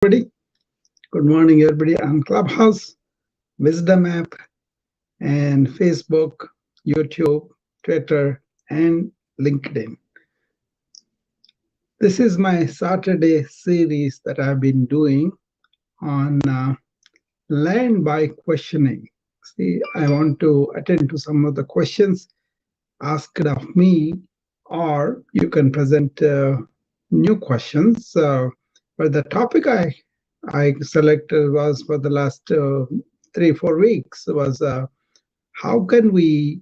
Everybody. Good morning, everybody on Clubhouse, Wisdom app, and Facebook, YouTube, Twitter, and LinkedIn. This is my Saturday series that I've been doing on land by questioning. See, I want to attend to some of the questions asked of me, or you can present new questions. But the topic I selected was for the last 3-4 weeks was how can we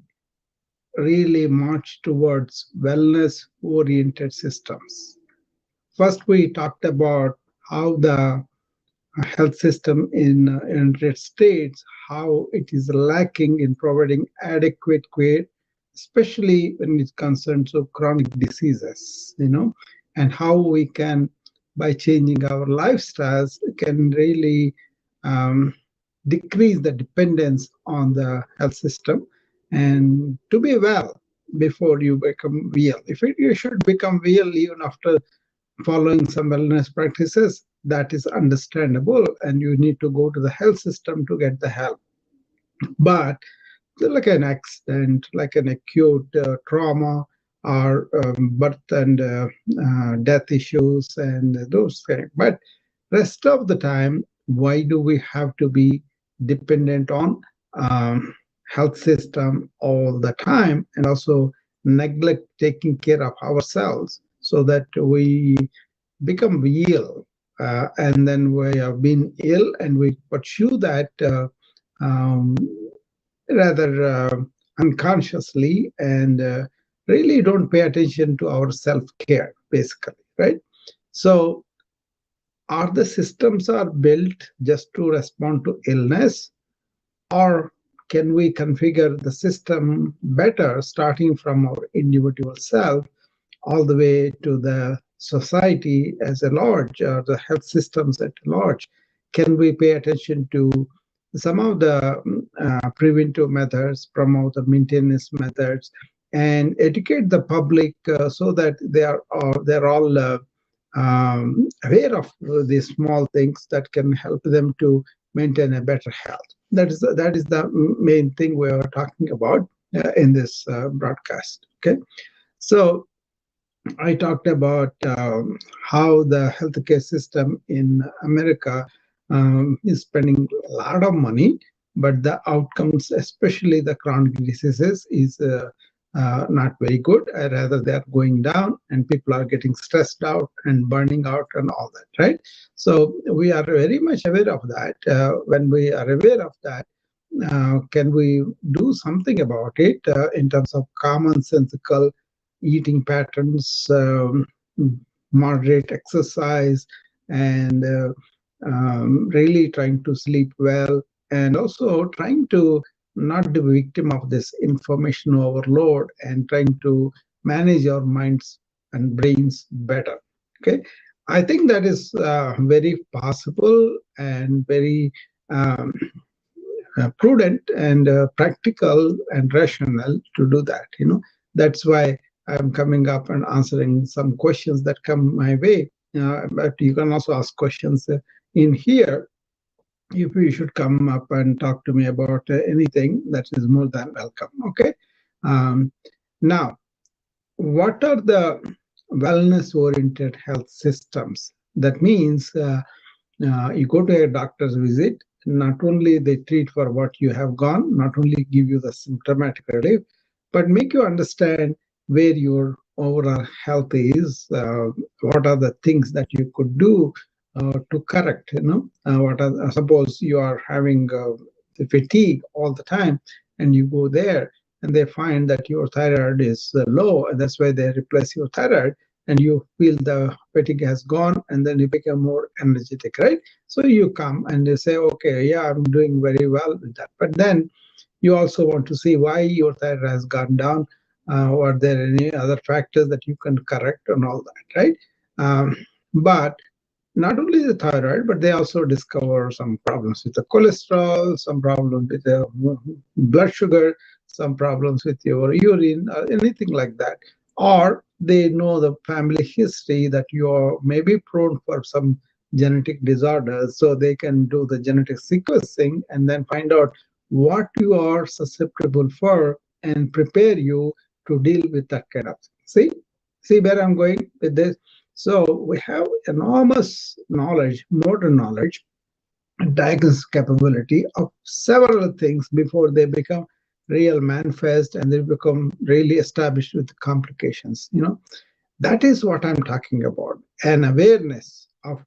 really march towards wellness-oriented systems. First, we talked about how the health system in United States, how it is lacking in providing adequate care, especially when it concerns of chronic diseases, and how we can, by changing our lifestyles, can really um, decrease the dependence on the health system and to be well before you become well. You should become well even after following some wellness practices, that is understandable, and you need to go to the health system to get the help. But like an accident, like an acute trauma, or birth and death issues and those things. But rest of the time, why do we have to be dependent on health system all the time, and also neglect taking care of ourselves so that we become ill, and then we have been ill and we pursue that um, rather unconsciously, and really don't pay attention to our self-care, basically, right? So are the systems are built just to respond to illness, or can we configure the system better, starting from our individual self all the way to the society as a large, or the health systems at large? Can we pay attention to some of the preventive methods, promote the maintenance methods, and educate the public so that they're all aware of these small things that can help them to maintain a better health. That is the main thing we are talking about in this broadcast. Okay, so I talked about how the healthcare system in America is spending a lot of money, but the outcomes, especially the chronic diseases, is not very good. Rather, they are going down, and people are getting stressed out and burning out and all that, right? So we are very much aware of that. When we are aware of that, can we do something about it in terms of commonsensical eating patterns, moderate exercise, and really trying to sleep well, and also trying to not be victim of this information overload, and trying to manage our minds and brains better. Okay, I think that is very possible and very prudent and practical and rational to do that. That's why I'm coming up and answering some questions that come my way. But you can also ask questions in here. If you should come up and talk to me about anything, that is more than welcome. Okay. Um, Now, what are the wellness-oriented health systems? That means you go to a doctor's visit. Not only they treat for what you have gone, not only give you the symptomatic relief, but make you understand where your overall health is, what are the things that you could do to correct. Suppose you are having fatigue all the time, and you go there, and they find that your thyroid is low, and that's why they replace your thyroid, and you feel the fatigue has gone, and then you become more energetic, right? So you come and you say, okay, yeah, I'm doing very well with that. But then you also want to see why your thyroid has gone down. Are there any other factors that you can correct and all that, right? But not only the thyroid, but they also discover some problems with the cholesterol, some problems with the blood sugar, some problems with your urine, anything like that. Or they know the family history that you are maybe prone for some genetic disorders, so they can do the genetic sequencing and then find out what you are susceptible for and prepare you to deal with that kind of thing. See where I'm going with this? So we have enormous knowledge, modern knowledge, diagnosis capability of several things before they become real manifest and they become really established with complications. That is what I'm talking about. An awareness of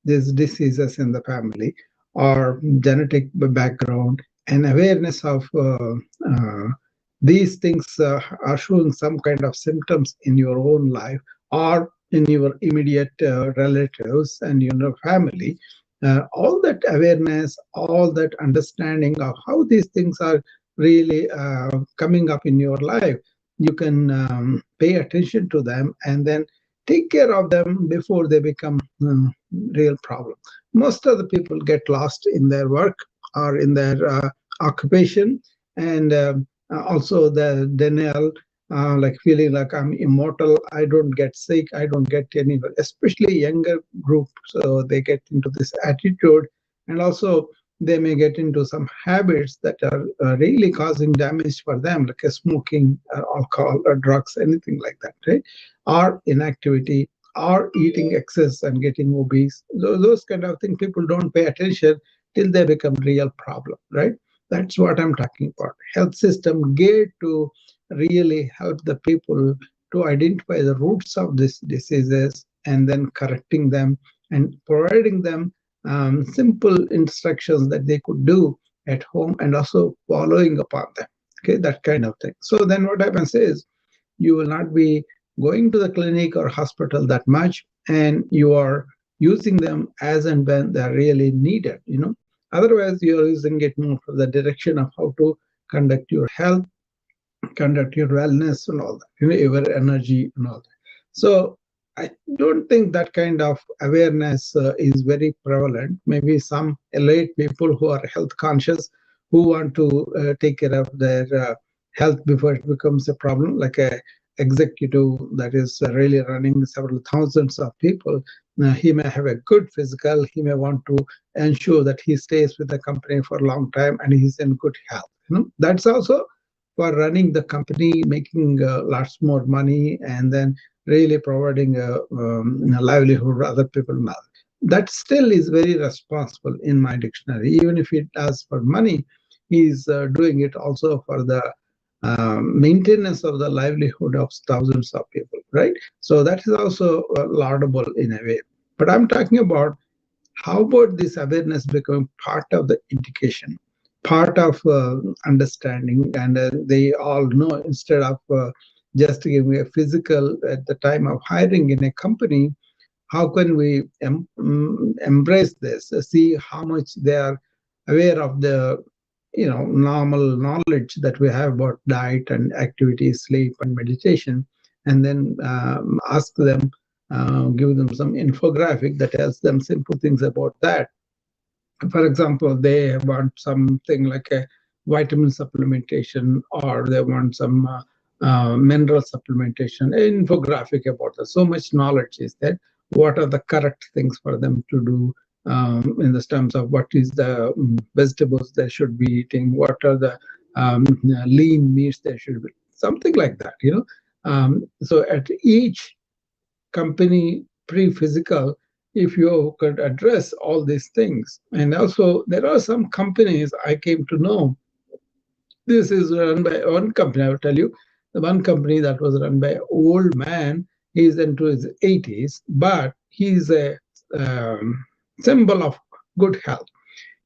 these diseases in the family or genetic background, an awareness of these things are showing some kind of symptoms in your own life or in your immediate relatives and your family. All that awareness, all that understanding of how these things are really coming up in your life, you can pay attention to them and then take care of them before they become real problem. Most of the people get lost in their work or in their occupation, and also the denial, like feeling like I'm immortal, I don't get sick, I don't get any, especially younger group, so they get into this attitude, and also they may get into some habits that are really causing damage for them, like smoking, alcohol, or drugs, anything like that, right? Or inactivity, or eating excess and getting obese. Those kind of things, people don't pay attention till they become real problem, right? That's what I'm talking about. Health system geared to really help the people to identify the roots of these diseases and then correcting them and providing them simple instructions that they could do at home and also following upon them. Okay, that kind of thing. So then what happens is you will not be going to the clinic or hospital that much, and you are using them as and when they're really needed. Otherwise, you're using it more for the direction of how to conduct your health, conduct your wellness and all that, your energy and all that. So I don't think that kind of awareness is very prevalent. Maybe some elite people who are health conscious, who want to take care of their health before it becomes a problem, like a executive that is really running several thousands of people. He may have a good physical, he may want to ensure that he stays with the company for a long time and he's in good health. That's also for running the company, making lots more money, and then really providing a livelihood for other people now. That still is very responsible in my dictionary. Even if it does for money, he's doing it also for the maintenance of the livelihood of thousands of people, right? So that is also laudable in a way. But I'm talking about how about this awareness becoming part of the education, part of understanding, and they all know instead of just giving a physical at the time of hiring in a company, how can we embrace this, see how much they are aware of the normal knowledge that we have about diet and activity, sleep and meditation, and then ask them, give them some infographic that tells them simple things about that. For example, they want something like a vitamin supplementation, or they want some mineral supplementation, an infographic about that. So much knowledge is there. What are the correct things for them to do in the terms of what is the vegetables they should be eating, what are the lean meats they should be, something like that. So at each company pre-physical, if you could address all these things. And also there are some companies I came to know, this is run by one company, I will tell you, the one company that was run by an old man. He's into his 80s, but he's a symbol of good health.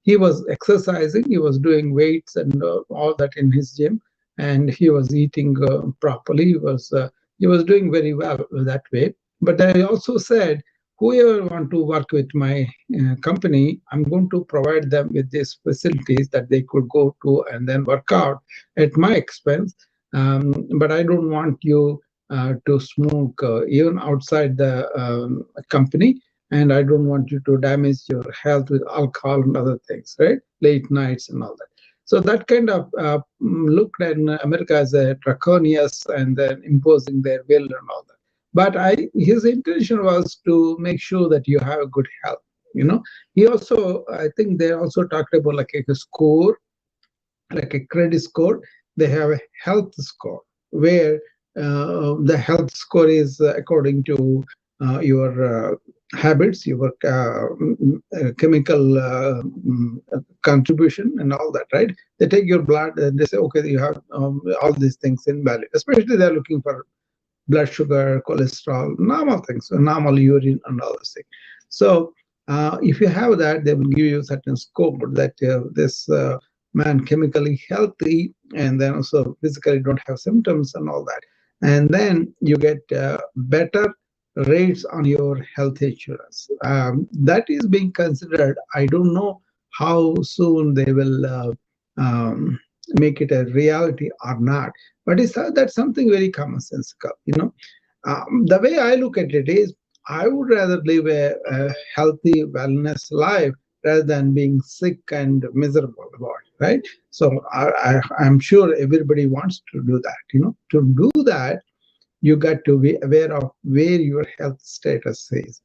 He was exercising, he was doing weights and all that in his gym, and he was eating properly. He was doing very well that way. But I also said, whoever want to work with my company, I'm going to provide them with these facilities that they could go to and then work out at my expense. But I don't want you to smoke even outside the company, and I don't want you to damage your health with alcohol and other things, right? Late nights and all that. So that kind of looked in America as a draconian and then imposing their will and all that. but his intention was to make sure that you have a good health. He also, I think they also talked about like a score, like a credit score. They have a health score where the health score is according to your habits, your chemical contribution and all that, right? They take your blood and they say, okay, you have all these things in value. Especially they're looking for blood sugar, cholesterol, normal things, so normal urine and all those things. So if you have that, they will give you a certain score that this man chemically healthy, and then also physically don't have symptoms and all that. And then you get better rates on your health insurance. That is being considered. I don't know how soon they will make it a reality or not, but that's something very commonsensical. The way I look at it is, I would rather live a healthy wellness life rather than being sick and miserable about it, right? So I'm sure everybody wants to do that. To do that, you got to be aware of where your health status is.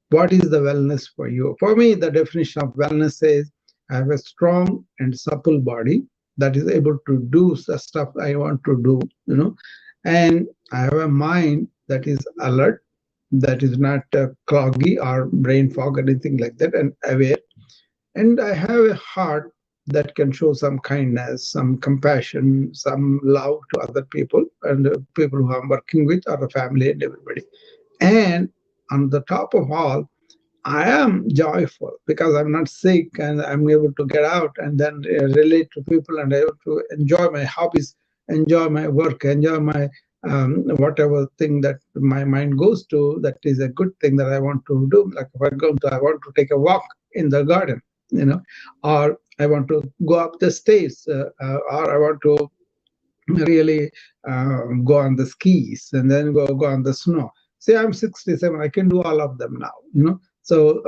What is the wellness for you? For me, the definition of wellness is I have a strong and supple body that is able to do the stuff I want to do, and I have a mind that is alert, that is not cloggy or brain fog or anything like that, and aware. And I have a heart that can show some kindness, some compassion, some love to other people and the people who I'm working with, or the family and everybody. And on the top of all, I am joyful because I'm not sick and I'm able to get out and then relate to people and able to enjoy my hobbies, enjoy my work, enjoy my whatever thing that my mind goes to. That is a good thing that I want to do. Like if I want to take a walk in the garden, or I want to go up the stairs, or I want to really go on the skis and then go on the snow. Say I'm 67, I can do all of them now. So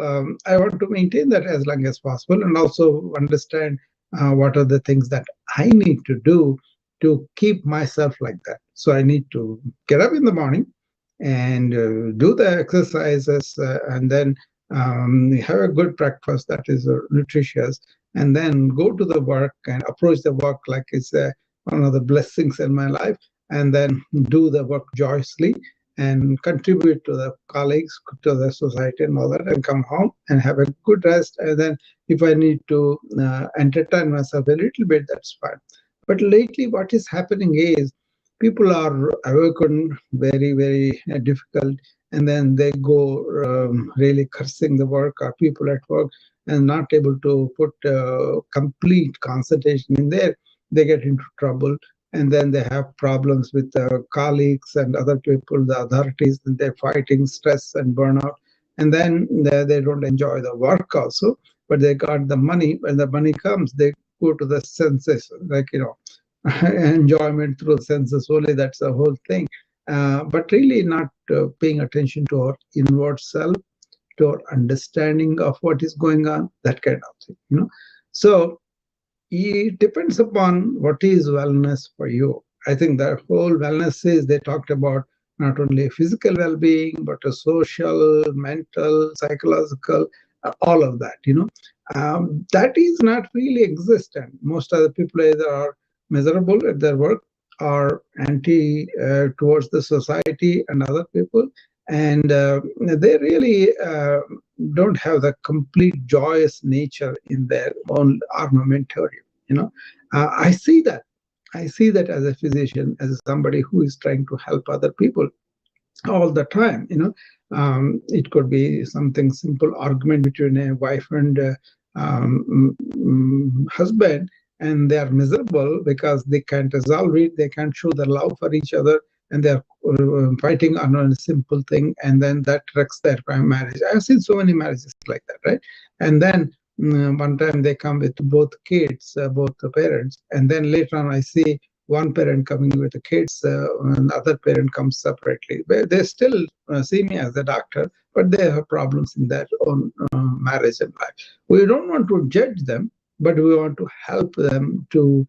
I want to maintain that as long as possible, and also understand what are the things that I need to do to keep myself like that. So I need to get up in the morning and do the exercises, and then have a good breakfast that is nutritious, and then go to the work and approach the work like it's one of the blessings in my life, and then do the work joyously and contribute to the colleagues, to the society and all that, and come home and have a good rest. And then if I need to entertain myself a little bit, that's fine. But lately what is happening is people are awakened very, very difficult, and then they go really cursing the work or people at work and not able to put complete concentration in there. They get into trouble, and then they have problems with colleagues and other people, the authorities, and they're fighting stress and burnout. And then they don't enjoy the work also, but they got the money. When the money comes, they go to the senses, like, enjoyment through senses only. That's the whole thing. But really not paying attention to our inward self, to our understanding of what is going on, that kind of thing. So it depends upon what is wellness for you. I think that whole wellness is, they talked about not only physical well-being, but a social, mental, psychological, all of that. That is not really existent. Most of the people either are miserable at their work or anti towards the society and other people, and they really don't have the complete joyous nature in their own armamentarium. I see that. I see that as a physician, as somebody who is trying to help other people all the time. It could be something simple argument between a wife and husband, and they are miserable because they can't resolve it, they can't show their love for each other, and they're fighting on a simple thing, and then that wrecks their marriage. I've seen so many marriages like that, right? And then one time they come with both kids, both the parents, and then later on I see one parent coming with the kids, and the other parent comes separately. They still see me as a doctor, but they have problems in their own marriage and life. We don't want to judge them, but we want to help them to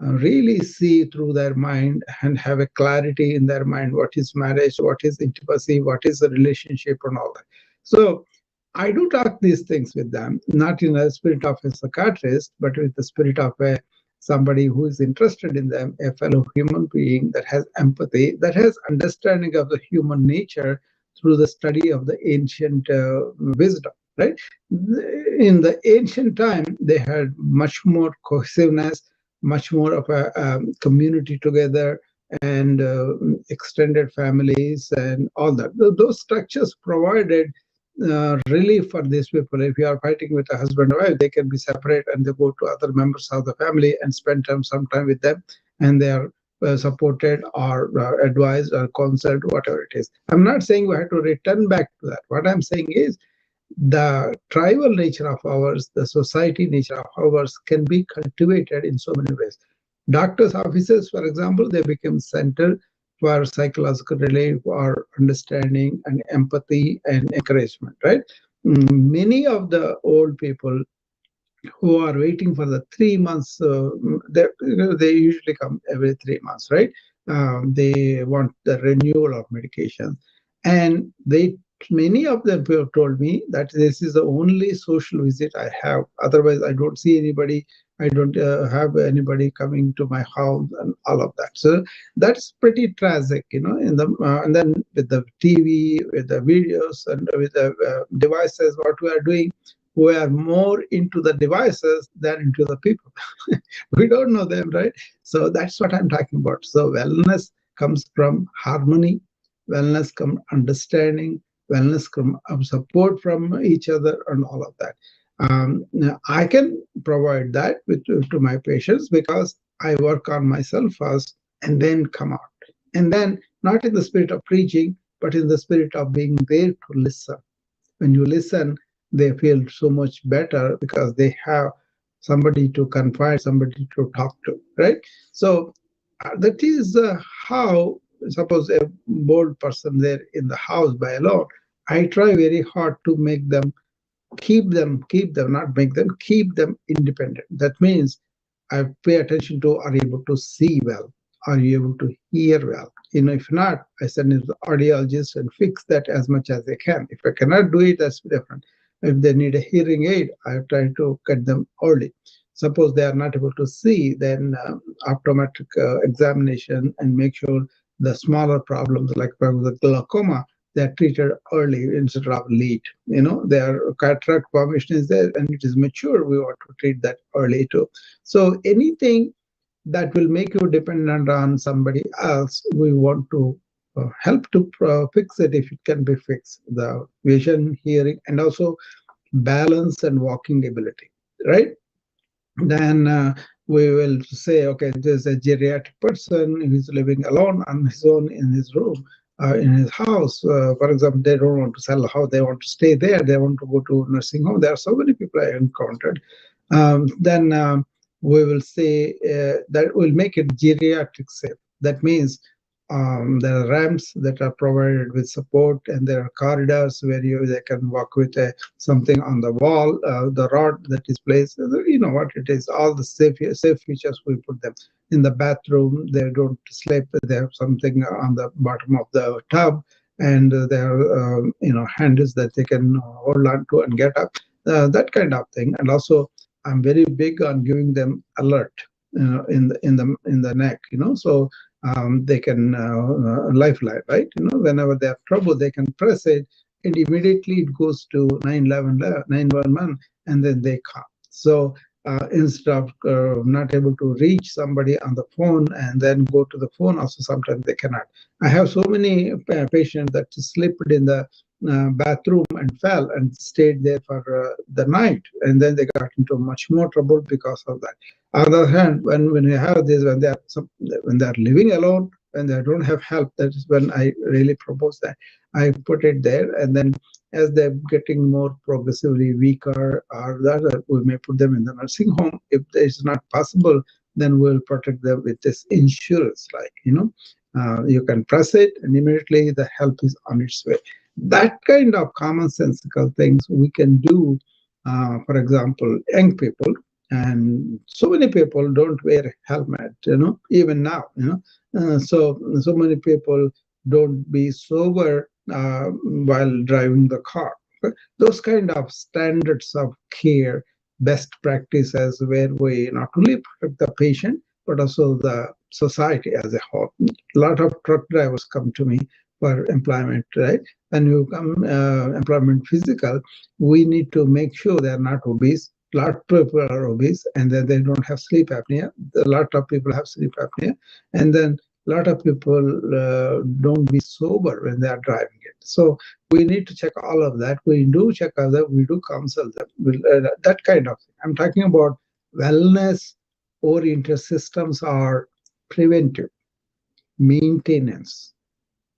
really see through their mind and have a clarity in their mind what is marriage, what is intimacy, what is the relationship, and all that. So I do talk these things with them, not in the spirit of a psychiatrist, but with the spirit of a somebody who is interested in them, a fellow human being that has empathy, that has understanding of the human nature through the study of the ancient wisdom, right? In the ancient time, they had much more cohesiveness, much more of a community together, and extended families and all that. Those structures provided relief for these people. If you are fighting with a husband and wife, they can be separate and they go to other members of the family and spend some time with them, and they are supported or advised or counseled, whatever it is. I'm not saying we have to return back to that. What I'm saying is the tribal nature of ours, the society nature of ours can be cultivated in so many ways. Doctors' offices, for example, they become center for psychological relief or understanding and empathy and encouragement, right? Many of the old people who are waiting for the 3 months, they usually come every 3 months, right? They want the renewal of medication, and many of them have told me that this is the only social visit I have. Otherwise, I don't see anybody. I don't have anybody coming to my house and all of that. So that's pretty tragic, and then with the TV, with the videos, and with the devices, what we are doing, we are more into the devices than into the people. We don't know them, right? So that's what I'm talking about. So wellness comes from harmony, wellness comes understanding, wellness comes support from each other, and all of that. Now I can provide that to my patients because I work on myself first and then come out. And then not in the spirit of preaching, but in the spirit of being there to listen. When you listen, they feel so much better because they have somebody to confide, somebody to talk to, right? So that is how, suppose a bold person there in the house by alone, I try very hard to make them, keep them, not make them, keep them independent. That means I pay attention to, are you able to see well? Are you able to hear well? If not, I send it to the audiologist and fix that as much as I can. If I cannot do it, that's different. If they need a hearing aid, I try to get them early. Suppose they are not able to see, then optometric examination and make sure the smaller problems, like for example, the glaucoma, they're treated early instead of late. Their cataract formation is there and it is mature. We want to treat that early too. So anything that will make you dependent on somebody else, we want to help to fix it if it can be fixed. The vision, hearing, and also balance and walking ability, right? Then we will say, okay, there's a geriatric person who's living alone on his own in his room, in his house. For example, they don't want to sell a house, they want to stay there, they want to go to nursing home. There are so many people I encountered. Then we will say that will make it geriatric safe. That means there are ramps that are provided with support, and there are corridors where they can walk with something on the wall, the rod that is placed. You know what it is. All the safe features we put them in the bathroom. They don't sleep. They have something on the bottom of the tub, and there are handles that they can hold on to and get up. That kind of thing. And also, I'm very big on giving them alert in the neck. So they can lifeline, right? Whenever they have trouble, they can press it, and immediately it goes to 911, and then they come. So instead of not able to reach somebody on the phone and then go to the phone, also sometimes they cannot. I have so many patients that slipped in the bathroom and fell and stayed there for the night, and then they got into much more trouble because of that. On the other hand, when you have this, when they are living alone, when they don't have help, that is when I really propose that I put it there, and then as they're getting more progressively weaker, or that we may put them in the nursing home. If it's not possible, then we'll protect them with this insurance, like you can press it, and immediately the help is on its way. That kind of commonsensical things we can do. For example, young people, and so many people don't wear helmet, even now, so many people don't be sober while driving the car. Those kind of standards of care, best practices, where we not only protect the patient but also the society as a whole. A lot of truck drivers come to me for employment, right? When you come employment physical, we need to make sure they are not obese. A lot of people are obese, and then they don't have sleep apnea. A lot of people have sleep apnea, and then a lot of people don't be sober when they are driving it. So we need to check all of that. We do check all that. We do counsel them. That kind of thing. I'm talking about wellness oriented systems are preventive, maintenance,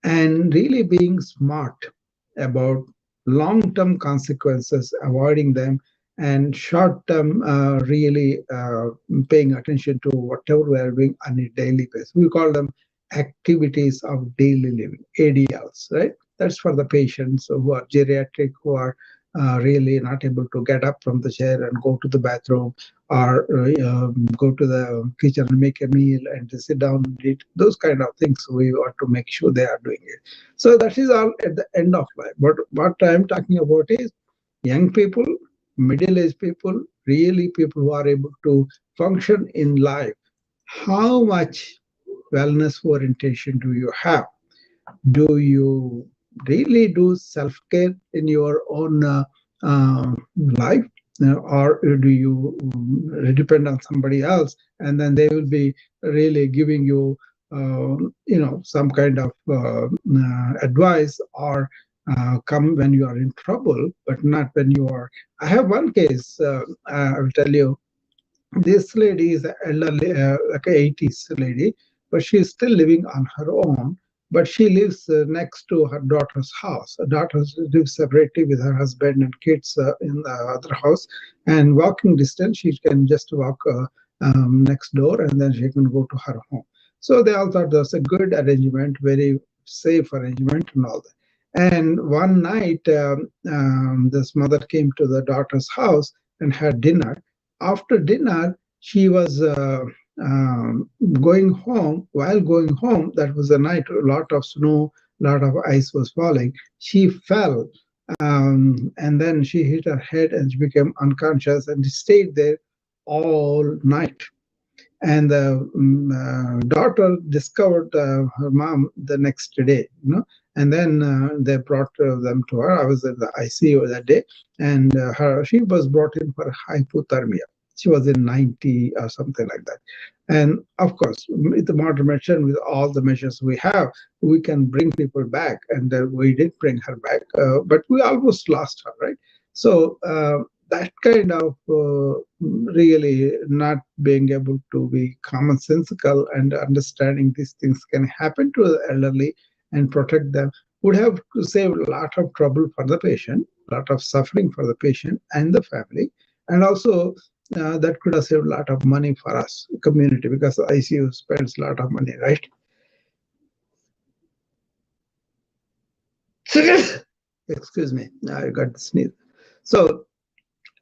and really being smart about long-term consequences, avoiding them, and short-term really paying attention to whatever we are doing on a daily basis. We call them activities of daily living, ADLs, right? That's for the patients who are geriatric, who are really not able to get up from the chair and go to the bathroom, or go to the kitchen and make a meal and to sit down and eat. Those kind of things we want to make sure they are doing it. So that is all at the end of life. But what I'm talking about is young people, middle-aged people, really people who are able to function in life. How much wellness orientation do you have? Do you really do self-care in your own life, or do you depend on somebody else, and then they will be really giving you some kind of advice, or come when you are in trouble, but not when you are. I have one case, I will tell you. This lady is elderly, like a 80s lady, but she is still living on her own. But she lives next to her daughter's house. Her daughter lives separately with her husband and kids in the other house. And walking distance, she can just walk next door, and then she can go to her home. So they all thought that's a good arrangement, very safe arrangement, and all that. And one night, this mother came to the daughter's house and had dinner. After dinner, she was going home. While going home, that was the night, a lot of snow, a lot of ice was falling. She fell, and then she hit her head and she became unconscious and stayed there all night. And the daughter discovered her mom the next day, and then they brought them to her. I was in the ICU that day, and she was brought in for hypothermia. She was in 90 or something like that. And of course, with the modern medicine, with all the measures we have, we can bring people back, and we did bring her back, but we almost lost her, right? So that kind of really not being able to be commonsensical and understanding these things can happen to the elderly and protect them would have saved a lot of trouble for the patient, a lot of suffering for the patient and the family, and also that could have saved a lot of money for us, community, because the ICU spends a lot of money, right? Excuse me, I got the sneeze. So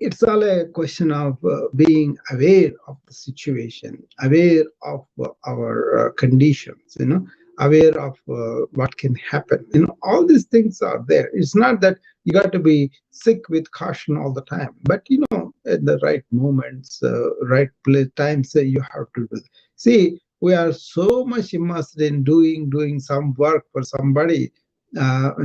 it's all a question of being aware of the situation, aware of our conditions, aware of what can happen. All these things are there. It's not that you got to be sick with caution all the time, but at the right moments, right place, times, you have to do. See, we are so much immersed in doing some work for somebody,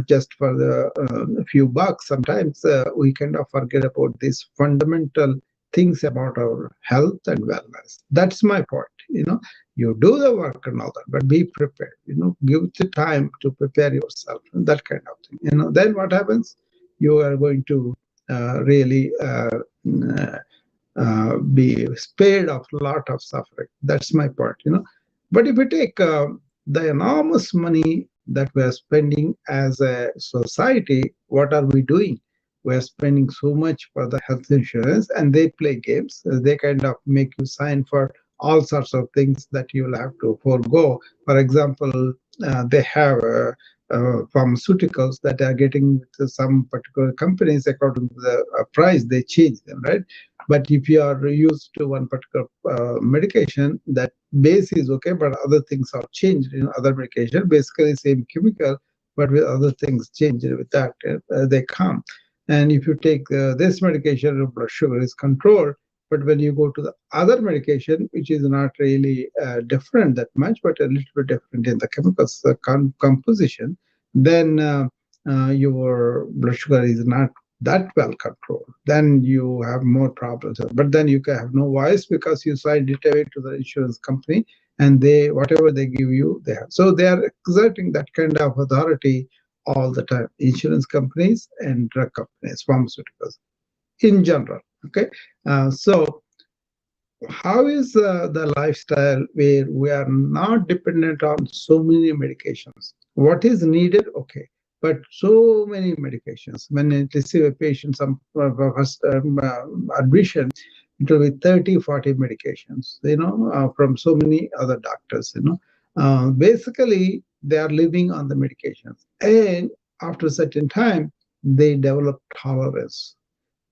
just for the few bucks. Sometimes we kind of forget about these fundamental things about our health and wellness. That's my point. You do the work and all that, but be prepared. Give the time to prepare yourself, and that kind of thing. Then what happens? You are going to really be spared of a lot of suffering. That's my point. But if you take the enormous money that we are spending as a society, what are we doing? We are spending so much for the health insurance, and they play games. They kind of make you sign for all sorts of things that you'll have to forego. For example, they have pharmaceuticals that are getting to some particular companies according to the price, they change them, right? But if you are used to one particular medication, that base is okay, but other things are changed in other medication, basically same chemical, but with other things changed with that, they come. And if you take this medication, your blood sugar is controlled. But when you go to the other medication, which is not really different that much, but a little bit different in the chemicals composition, then your blood sugar is not that well controlled. Then you have more problems. But then you can have no voice because you signed it away to the insurance company, and they whatever they give you, they have. So they are exerting that kind of authority all the time. Insurance companies and drug companies, pharmaceuticals in general. Okay, so how is the lifestyle where we are not dependent on so many medications? What is needed? Okay, but so many medications. When I receive a patient, some first admission, it will be 30, 40 medications, from so many other doctors. Basically, they are living on the medications. And after a certain time, they develop tolerance.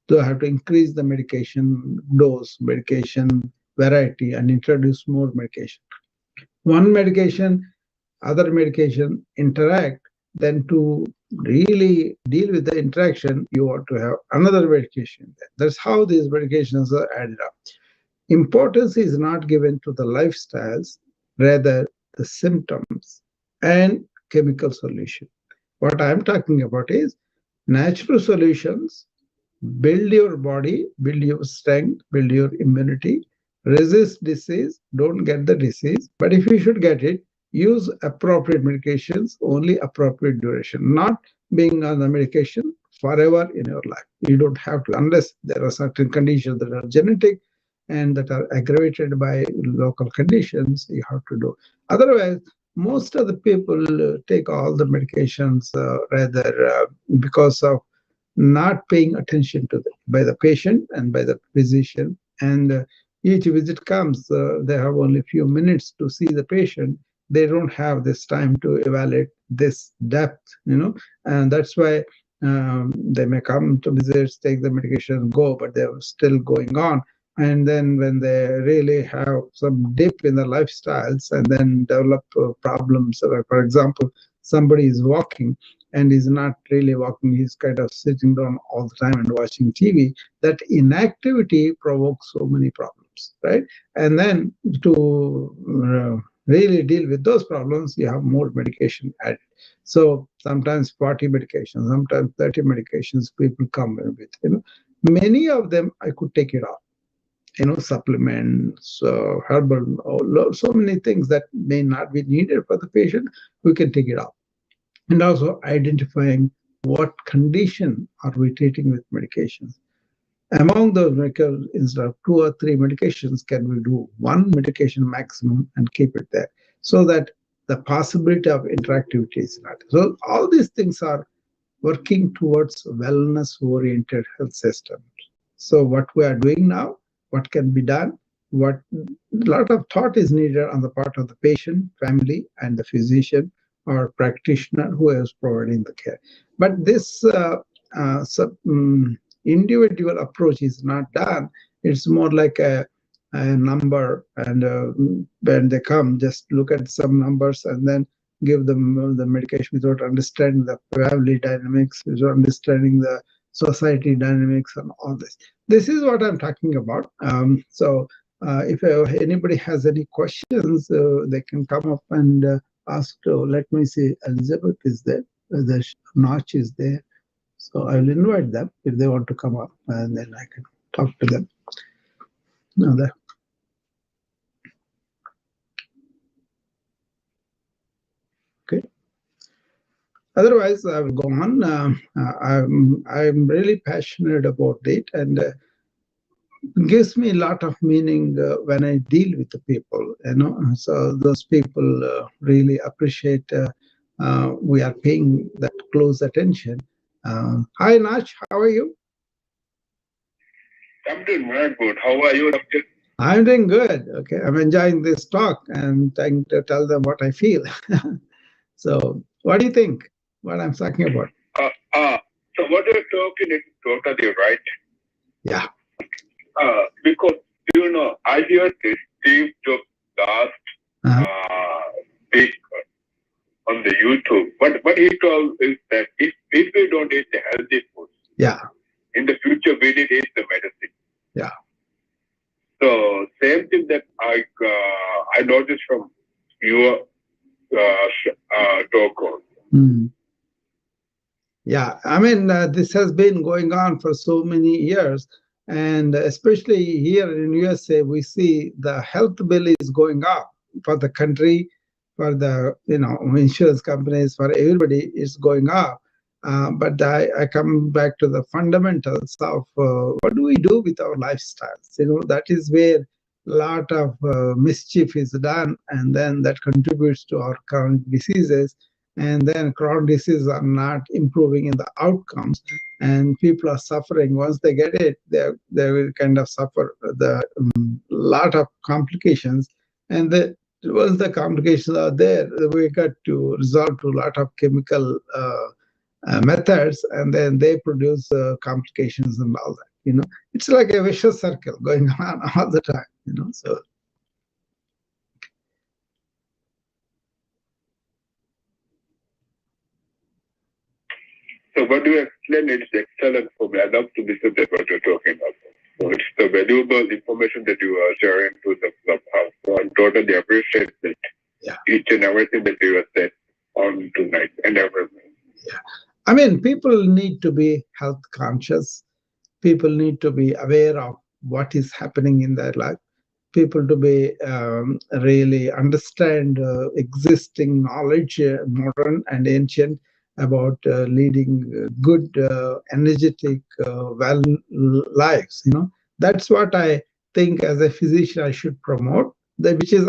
So I have to increase the medication dose, medication variety, and introduce more medication. One medication, other medication interact, then to really deal with the interaction, you want to have another medication. That's how these medications are added up. Importance is not given to the lifestyles, rather the symptoms and chemical solution. What I'm talking about is natural solutions. Build your body, build your strength, build your immunity, resist disease, don't get the disease. But if you should get it, use appropriate medications, only appropriate duration, not being on the medication forever in your life. You don't have to, unless there are certain conditions that are genetic and that are aggravated by local conditions, you have to do. Otherwise, most of the people take all the medications rather because of not paying attention to them by the patient and by the physician. And each visit comes, they have only a few minutes to see the patient. They don't have this time to evaluate this depth. And that's why they may come to visits, take the medication, go, but they're still going on. And then when they really have some dip in their lifestyles and then develop problems, for example, somebody is walking and is not really walking, he's kind of sitting down all the time and watching TV, that inactivity provokes so many problems, right? And then to really deal with those problems, you have more medication added. So sometimes 40 medications, sometimes 30 medications people come with. Many of them I could take it off. Supplements, herbal, so many things that may not be needed for the patient, we can take it off. And also identifying what condition are we treating with medications. Among those medications, instead of 2 or 3 medications, can we do 1 medication maximum and keep it there so that the possibility of interactivity is not. So all these things are working towards wellness-oriented health systems. So what we are doing now, what can be done, what a lot of thought is needed on the part of the patient, family, and the physician or practitioner who is providing the care. But this individual approach is not done. It's more like a number, and when they come, just look at some numbers and then give them the medication without understanding the family dynamics, without understanding the society dynamics and all this. This is what I'm talking about. So if anybody has any questions, they can come up and ask. Let me see, Elizabeth is there, the Notch is there. So I will invite them if they want to come up, and then I can talk to them. No, okay. Otherwise, I will go on. I'm really passionate about it, and gives me a lot of meaning when I deal with the people. So those people really appreciate. We are paying that close attention. Hi, Nach. How are you? I'm doing very good. How are you, Doctor? I'm doing good. Okay, I'm enjoying this talk and trying to tell them what I feel. So, what do you think? What I'm talking about? So what you're talking is totally right. Yeah. because I hear this Steve Jobs last Uh-huh. speak on the YouTube. What he told is that if we don't eat the healthy food, Yeah, in the future we did eat the medicine. yeah. So same thing that I noticed from your talk on. Mm. Yeah, I mean, this has been going on for so many years, and especially here in USA, we see the health bill is going up for the country, for the insurance companies, for everybody, it's going up. But I come back to the fundamentals of what do we do with our lifestyles? That is where a lot of mischief is done, and then that contributes to our current diseases, and then chronic diseases are not improving in the outcomes, and people are suffering. Once they get it, they will kind of suffer the lot of complications, and once the complications are there, we got to resort to a lot of chemical methods, and then they produce complications and all that. It's like a vicious circle going on all the time. So So what do you explain? It's excellent for me. I love to listen to what you're talking about. So it's the valuable information that you are sharing to the clubhouse. So I totally appreciate that yeah. each and everything that you have said on tonight and everything. Yeah. I mean, people need to be health conscious. People need to be aware of what is happening in their life. People to be really understand existing knowledge, modern and ancient, about leading good, energetic, well lives. That's what I think as a physician I should promote. Which is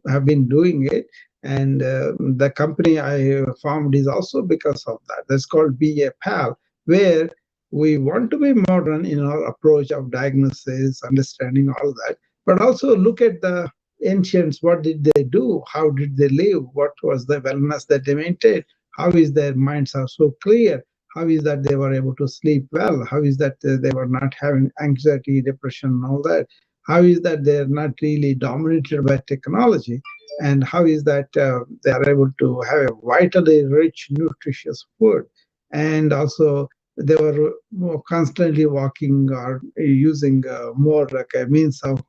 have been doing it, and the company I formed is also because of that. That's called Be a Pal, where we want to be modern in our approach of diagnosis, understanding all that, but also look at the ancients. What did they do? How did they live? What was the wellness that they maintained? How is their minds are so clear? How is that they were able to sleep well? How is that they were not having anxiety, depression, and all that? How is that they are not really dominated by technology? And how is that they are able to have a vitally rich, nutritious food? And also, they were more constantly walking or using more like a means of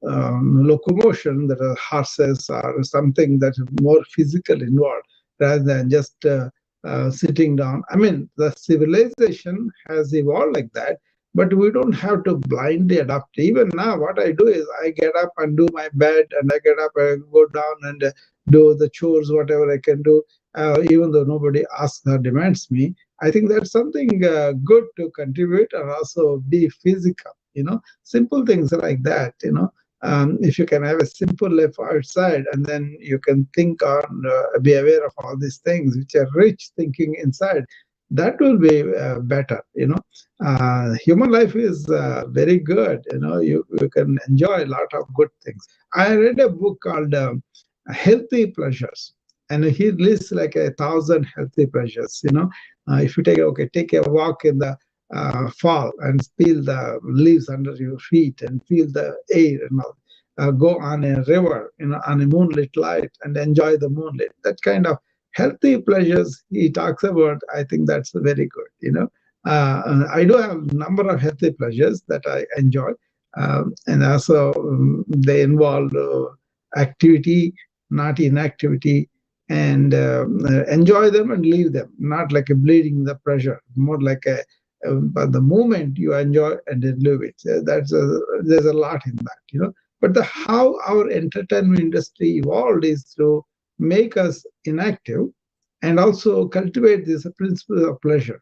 locomotion, that are horses or something that is more physical involved rather than just sitting down. I mean, the civilization has evolved like that, but we don't have to blindly adopt. Even now, what I do is I get up and do my bed, and I get up and go down and do the chores, whatever I can do, even though nobody asks or demands me. I think that's something good to contribute, and also be physical. Simple things like that. If you can have a simple life outside, and then you can think on, be aware of all these things, which are rich thinking inside, that will be better. Human life is very good. You can enjoy a lot of good things. I read a book called Healthy Pleasures, and he lists like 1,000 healthy pleasures. If you take a walk in the fall and feel the leaves under your feet and feel the air and all. Go on a river, on a moonlit light, and enjoy the moonlit. That kind of healthy pleasures he talks about. I think that's very good. I do have a number of healthy pleasures that I enjoy, and also they involve activity, not inactivity, and enjoy them and leave them. Not like a bleeding the pressure, more like a but the moment you enjoy and then leave it. There's a lot in that. But how our entertainment industry evolved is to make us inactive and also cultivate this principle of pleasure.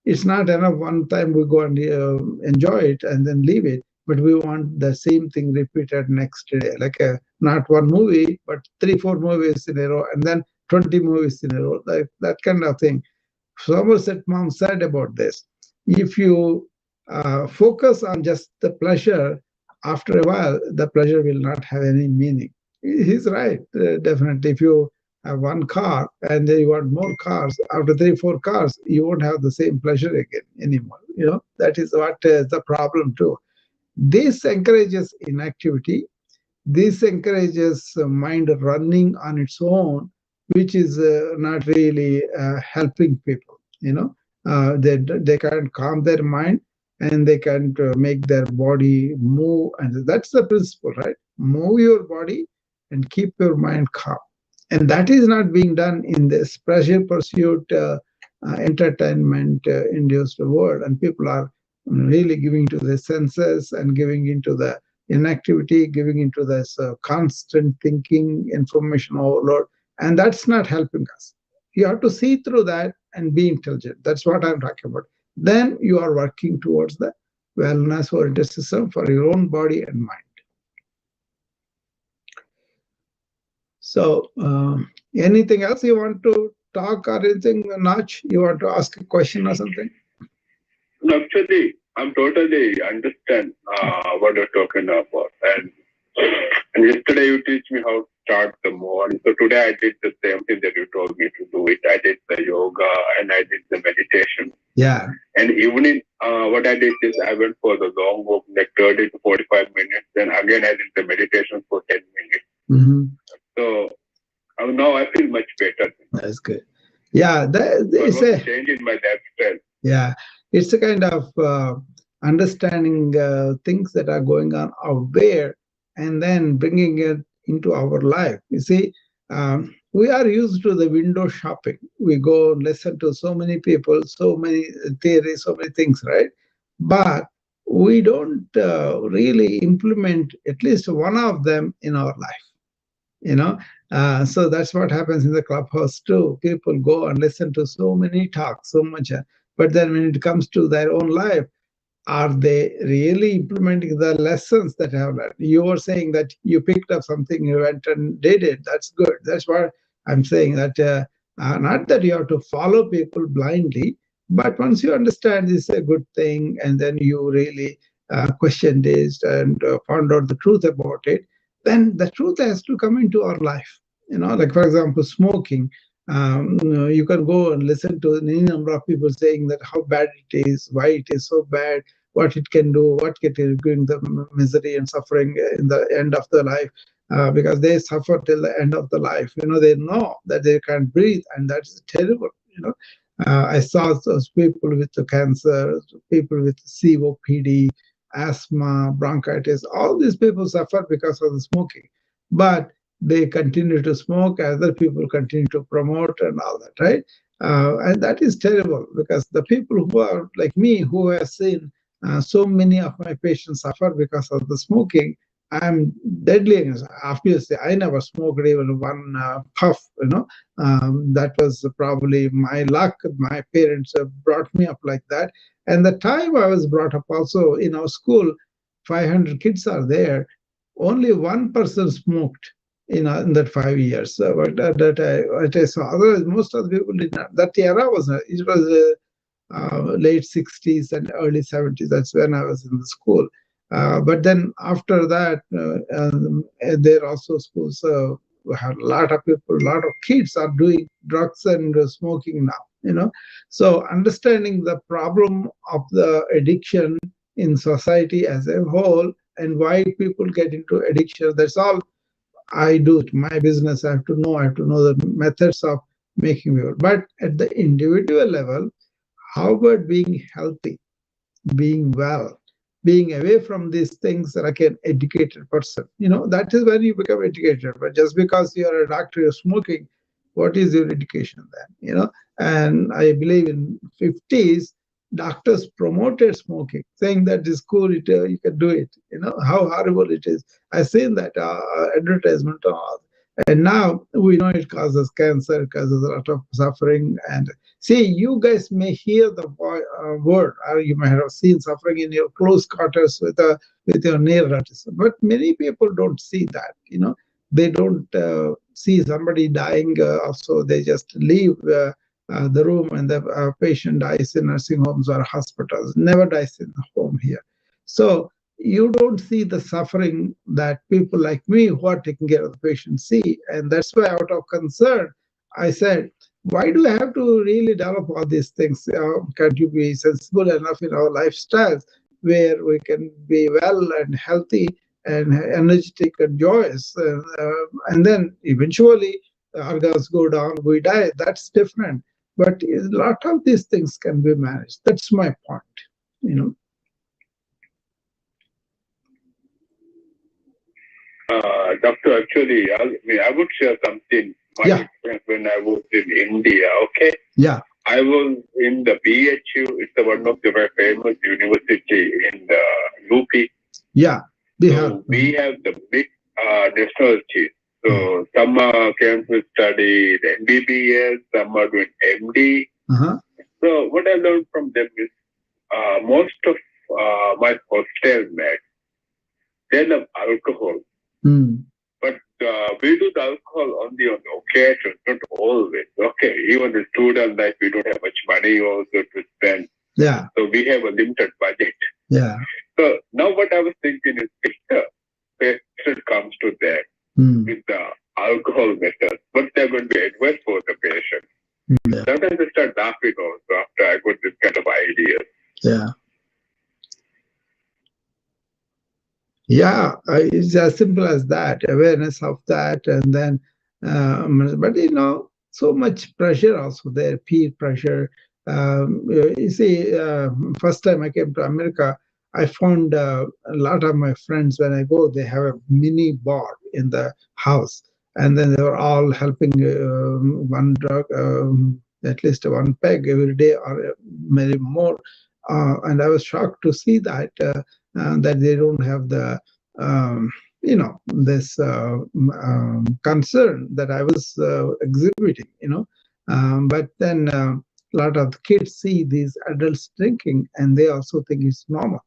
It's not enough one time we go and enjoy it and then leave it, but we want the same thing repeated next day, like not one movie, but three, four movies in a row, and then 20 movies in a row, like that kind of thing. Somerset Maugham said about this. If you focus on just the pleasure, after a while, the pleasure will not have any meaning. He's right, definitely. If you have one car and then you want more cars, after three, four cars, you won't have the same pleasure again anymore. That is what is the problem too. This encourages inactivity. This encourages mind running on its own, which is not really helping people. They can't calm their mind, and they can't make their body move. And that's the principle, right? Move your body and keep your mind calm. And that is not being done in this pressure pursuit, entertainment induced world. And people are really giving to the senses and giving into the inactivity, giving into this constant thinking, information overload, and that's not helping us. You have to see through that and be intelligent. That's what I'm talking about. Then you are working towards the wellness oriented system for your own body and mind. So, anything else you want to talk or anything, Nach? You want to ask a question or something? Actually, I'm totally understand what you're talking about. And yesterday you teach me how to start the morning. So today I did the same thing that you told me to do it. I did the yoga and I did the meditation. Yeah. And evening, what I did is I went for the long walk, like 30 to 45 minutes. Then again I did the meditation for 10 minutes. Mm-hmm. So now I feel much better. That's good. Yeah, it's a change in my lifestyle. Yeah, it's a kind of understanding things that are going on out there and then bringing it into our life. You see, we are used to the window shopping. We go listen to so many people, so many theories, so many things, right? But we don't really implement at least one of them in our life. you know so that's what happens in the clubhouse too. People go and listen to so many talks, so much, but then when it comes to their own life, are they really implementing the lessons that I have learned? You were saying that you picked up something, you went and did it. That's good. That's what I'm saying, that not that you have to follow people blindly, but once you understand this is a good thing, and then you really questioned it and found out the truth about it, then the truth has to come into our life. Like for example, smoking. You can go and listen to any number of people saying that how bad it is, why it is so bad, what it can do, what it is doing, the misery and suffering in the end of the life, because they suffer till the end of the life. They know that they can't breathe, and that's terrible. I saw those people with the cancer, people with COPD, asthma, bronchitis. All these people suffer because of the smoking, but they continue to smoke. Other people continue to promote and all that, right? And that is terrible, because the people who are like me, who have seen so many of my patients suffer because of the smoking, I'm deadly against. Obviously, I never smoked even one puff. That was probably my luck. My parents brought me up like that, and the time I was brought up also in our school, 500 kids are there. Only one person smoked in that 5 years. So what I saw. Otherwise, most of the people did not. That era was it was late 60s and early 70s. That's when I was in the school. But then after that, there are also schools. We have a lot of people, a lot of kids are doing drugs and smoking now. So understanding the problem of the addiction in society as a whole, and why people get into addiction. That's all I do. It my business. I have to know. I have to know the methods of making people. But at the individual level, how about being healthy, being well, being away from these things like an educated person? That is when you become educated. But just because you're a doctor, you're smoking, what is your education then? And I believe in 50s, doctors promoted smoking, saying that it's cool, you can do it. How horrible it is. I've seen that advertisement and all. And now we know it causes cancer, it causes a lot of suffering. And see, you guys may hear the word, or you may have seen suffering in your close quarters with your near relatives. But many people don't see that. They don't see somebody dying. Also, they just leave the room, and the patient dies in nursing homes or hospitals. Never dies in home here. So you don't see the suffering that people like me who are taking care of the patient see. And that's why, out of concern, I said, why do we have to really develop all these things? Can't you be sensible enough in our lifestyles where we can be well and healthy and energetic and joyous. And then eventually the organs go down, we die. That's different. But a lot of these things can be managed. That's my point. You know. Doctor, actually, I would share something. My Yeah. experience when I was in India. Okay, Yeah. I was in the BHU. It's one of the very famous university in the UP. Yeah. Bihar. So we have the big nationalities. Mhm. So some came to study the MBBS, some are doing MD. Uh-huh. So what I learned from them is most of my hostel mates, they love alcohol. Mm. But we do the alcohol only on occasion, not always. Okay, even the student life, we don't have much money also to spend. Yeah. So we have a limited budget. Yeah. So now what I was thinking is if the patient comes to them with the alcohol method, what they're going to be advice for the patient. Yeah. Sometimes I start laughing also after I got this kind of ideas. Yeah. Yeah, it's as simple as that, awareness of that, and then, but so much pressure also there, peer pressure. You see, first time I came to America, I found a lot of my friends when I go, they have a mini bar in the house, and then they were all helping one drug, at least one peg every day, or maybe more. And I was shocked to see that they don't have the this concern that I was exhibiting, but then a lot of the kids see these adults drinking and they also think it's normal,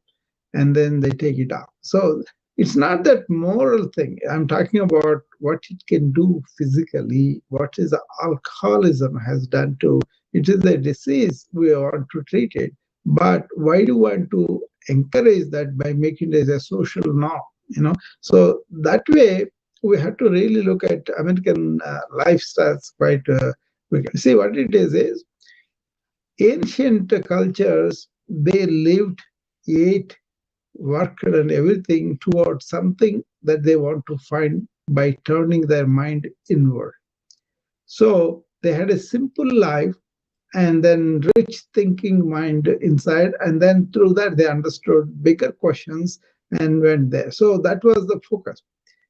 and then they take it out. So it's not that moral thing. I'm talking about what it can do physically, what is alcoholism has done to it. Is a disease, we want to treat it, but why do we want to encourage that by making it a social norm? So that way we have to really look at American lifestyles quite. We can see what it is ancient cultures, they lived, ate, worked and everything towards something that they want to find by turning their mind inward. So they had a simple life and then rich thinking mind inside, and then through that they understood bigger questions and went there. So that was the focus.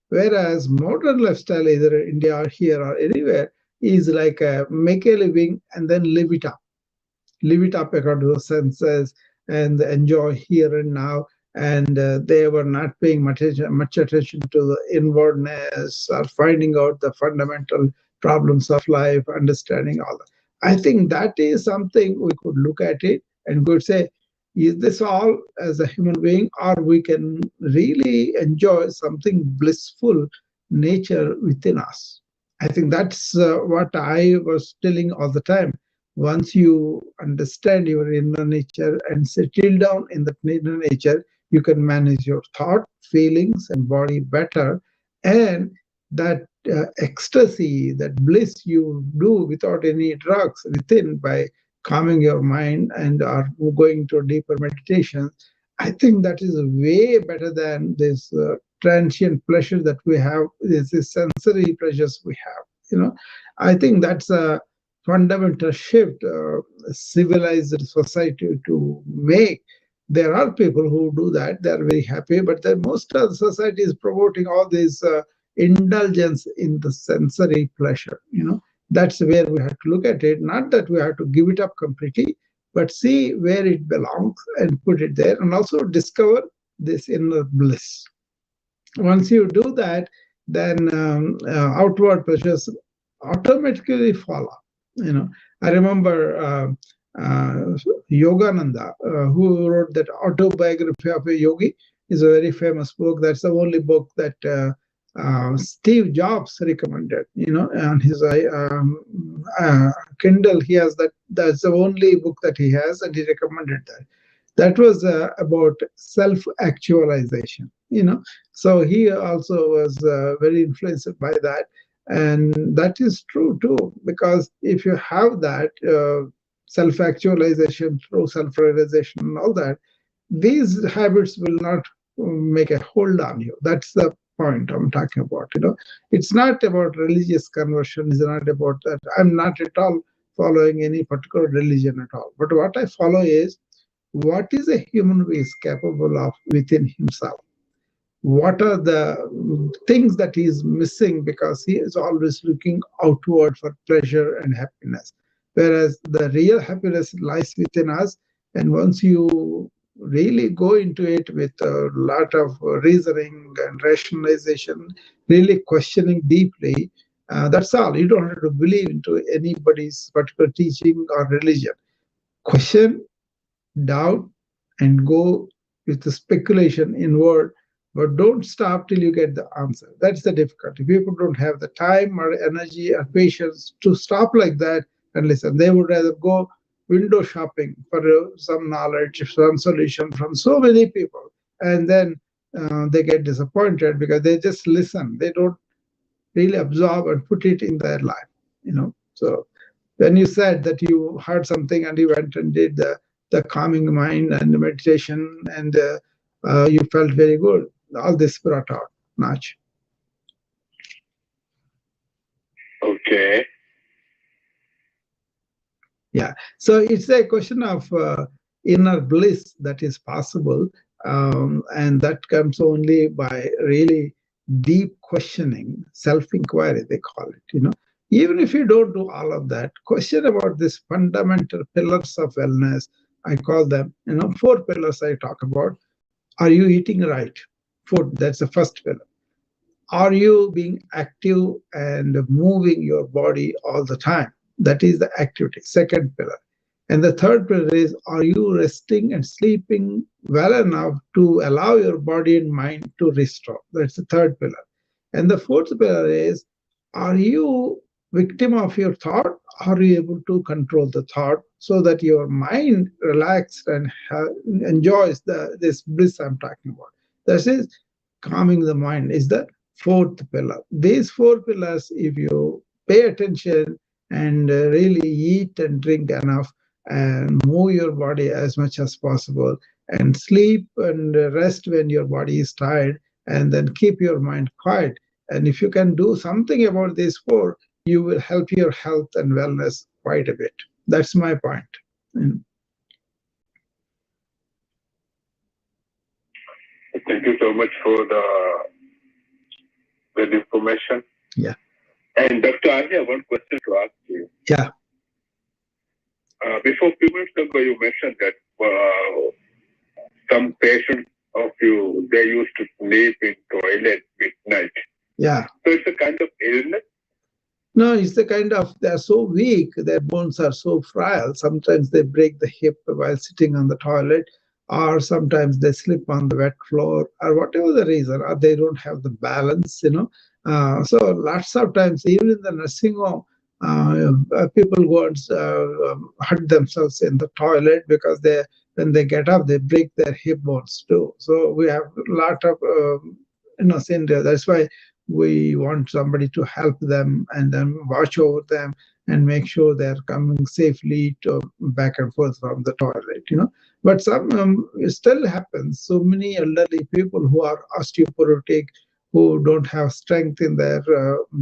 Whereas modern lifestyle, either in India or here or anywhere, is like make a living and then live it up according to the senses and enjoy here and now. And they were not paying much attention to the inwardness or finding out the fundamental problems of life, understanding all that. I think that is something we could look at it and could say, is this all as a human being, or we can really enjoy something blissful nature within us? I think that's what I was telling all the time. Once you understand your inner nature and settle down in that inner nature, you can manage your thought, feelings, and body better. And that ecstasy, that bliss you do without any drugs within by calming your mind and are going to deeper meditation, I think that is way better than this transient pleasure that we have, this sensory pleasures we have. I think that's a fundamental shift civilized society to make. There are people who do that; they are very happy. But then most of the society is promoting all this indulgence in the sensory pleasure. That's where we have to look at it. Not that we have to give it up completely, but see where it belongs and put it there, and also discover this inner bliss. Once you do that, then outward pressures automatically follow. I remember Yogananda, who wrote that autobiography of a yogi, is a very famous book. That's the only book that Steve Jobs recommended. On his Kindle, he has that. That's the only book that he has, and he recommended that. That was about self-actualization. So he also was very influenced by that, and that is true too, because if you have that self-actualization through self-realization and all that, these habits will not make a hold on you. That's the point I'm talking about. It's not about religious conversion. It's not about that. I'm not at all following any particular religion at all. But what I follow is what is a human being is capable of within himself. What are the things that he is missing because he is always looking outward for pleasure and happiness, whereas the real happiness lies within us. And once you really go into it with a lot of reasoning and rationalization, really questioning deeply, that's all. You don't have to believe into anybody's particular teaching or religion. Question, doubt, and go with the speculation inward, but don't stop till you get the answer. That's the difficulty. People don't have the time or energy or patience to stop like that and listen. They would rather go window shopping for some knowledge, some solution from so many people, and then they get disappointed because they just listen. They don't really absorb and put it in their life. So when you said that you heard something and you went and did the calming mind and the meditation, and you felt very good, all this brought out, Nach. Okay. Yeah. So it's a question of inner bliss that is possible, and that comes only by really deep questioning, self-inquiry, they call it. Even if you don't do all of that, question about these fundamental pillars of wellness. I call them, four pillars I talk about. Are you eating right? Food, that's the first pillar. Are you being active and moving your body all the time? That is the activity, second pillar. And the third pillar is, are you resting and sleeping well enough to allow your body and mind to restore? That's the third pillar. And the fourth pillar is, are you victim of your thought? Are you able to control the thought so that your mind relaxed and enjoys this bliss I'm talking about? That is, calming the mind is the fourth pillar. These four pillars, if you pay attention and really eat and drink enough and move your body as much as possible and sleep and rest when your body is tired, and then keep your mind quiet. And if you can do something about these four, you will help your health and wellness quite a bit. That's my point. Thank you so much for the information. Yeah. And Dr. I have one question to ask you. Yeah. Before a few minutes ago, you mentioned that some patients of you, they used to sleep in toilet midnight. Yeah. So it's a kind of illness? No, it's the kind of, they're so weak, their bones are so frail. Sometimes they break the hip while sitting on the toilet, or sometimes they slip on the wet floor, or whatever the reason, or they don't have the balance. So lots of times, even in the nursing home, people go and hurt themselves in the toilet because when they get up, they break their hip bones too. So we have a lot of scenario. That's why we want somebody to help them and then watch over them and make sure they're coming safely to back and forth from the toilet. But some it still happens. So many elderly people who are osteoporotic, who don't have strength in their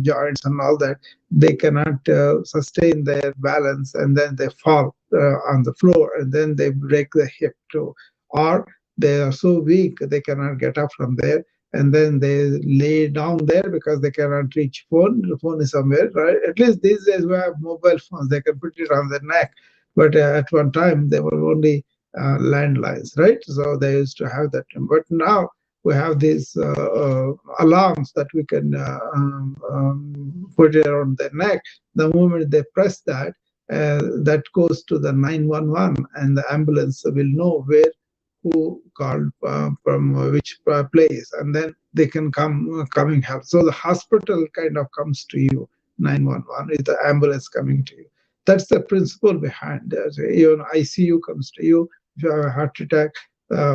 joints and all that, they cannot sustain their balance, and then they fall on the floor, and then they break the hip too. Or they are so weak they cannot get up from there, and then they lay down there because they cannot reach phone. The phone is somewhere, right? At least these days we have mobile phones. They can put it on their neck. But at one time, they were only landlines, right? So they used to have that. But now we have these alarms that we can put it on their neck. The moment they press that, that goes to the 911, and the ambulance will know who called from which place, and then they can coming help. So the hospital kind of comes to you, 911 is the ambulance coming to you. That's the principle behind it. Even ICU comes to you. If you have a heart attack,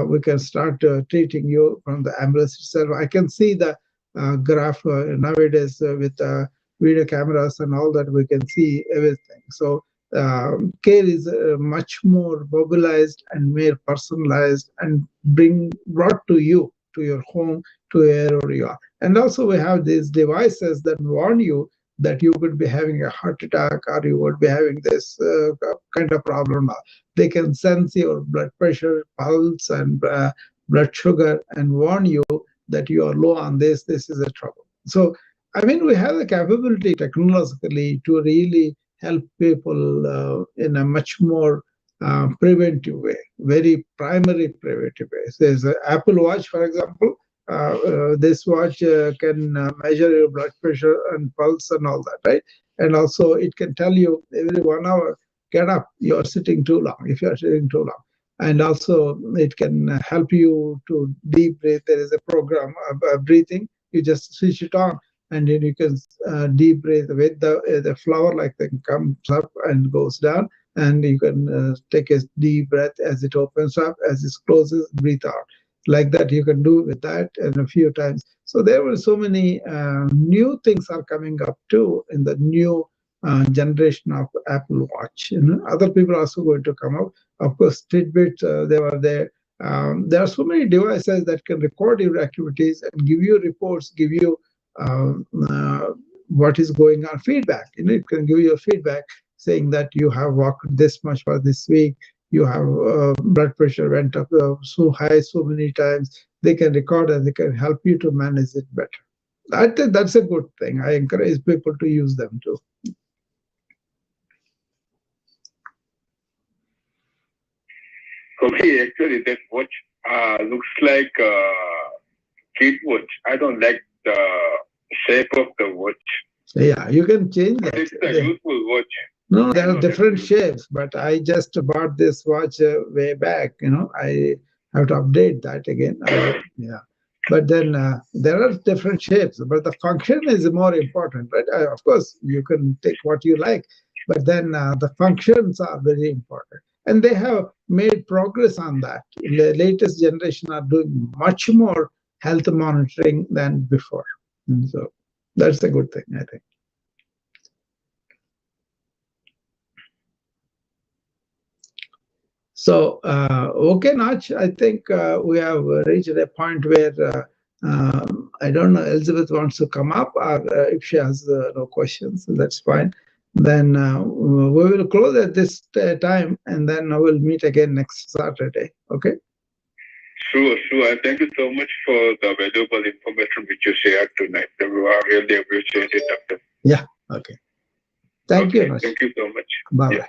we can start treating you from the ambulance itself. I can see the graph nowadays with video cameras and all that. We can see everything. So care is much more mobilized and more personalized and brought to you, to your home, to wherever you are. And also we have these devices that warn you that you could be having a heart attack or you would be having this kind of problem. They can sense your blood pressure, pulse, and blood sugar and warn you that you are low on this. This is a trouble. So, I mean, we have the capability technologically to really help people in a much more preventive way, very primary preventive way. There's an Apple Watch, for example. This watch can measure your blood pressure and pulse and all that, right? And also it can tell you every 1 hour, get up, you're sitting too long, if you're sitting too long. And also it can help you to deep breathe. There is a program of breathing. You just switch it on and then you can deep breathe with the flower like thing comes up and goes down. And you can take a deep breath as it opens up, as it closes, breathe out. Like that you can do with that and a few times. So there were so many new things are coming up too in the new generation of Apple Watch. Other people are also going to come up. Of course, Fitbit, they were there. There are so many devices that can record your activities and give you reports, give you what is going on, feedback. It can give you a feedback saying that you have walked this much for this week, you have blood pressure went up so high so many times. They can record and they can help you to manage it better. I think that's a good thing. I encourage people to use them too. Okay, actually, that watch looks like a kid watch. I don't like the shape of the watch. Yeah, you can change that. But it's a useful watch. No, there are different shapes, but I just bought this watch way back. I have to update that again. Yeah, but then there are different shapes, but the function is more important, right? Of course, you can take what you like, but then the functions are very important, and they have made progress on that. The latest generation are doing much more health monitoring than before, and so that's a good thing, I think. So, okay, Nach, I think we have reached a point where I don't know, Elizabeth wants to come up, or if she has no questions, that's fine. Then we will close at this time, and then I will meet again next Saturday. Okay? Sure. And thank you so much for the valuable information which you shared tonight. I really appreciate it, Doctor. Yeah, okay. Thank you, Nach. Thank you so much. Bye-bye. Yeah.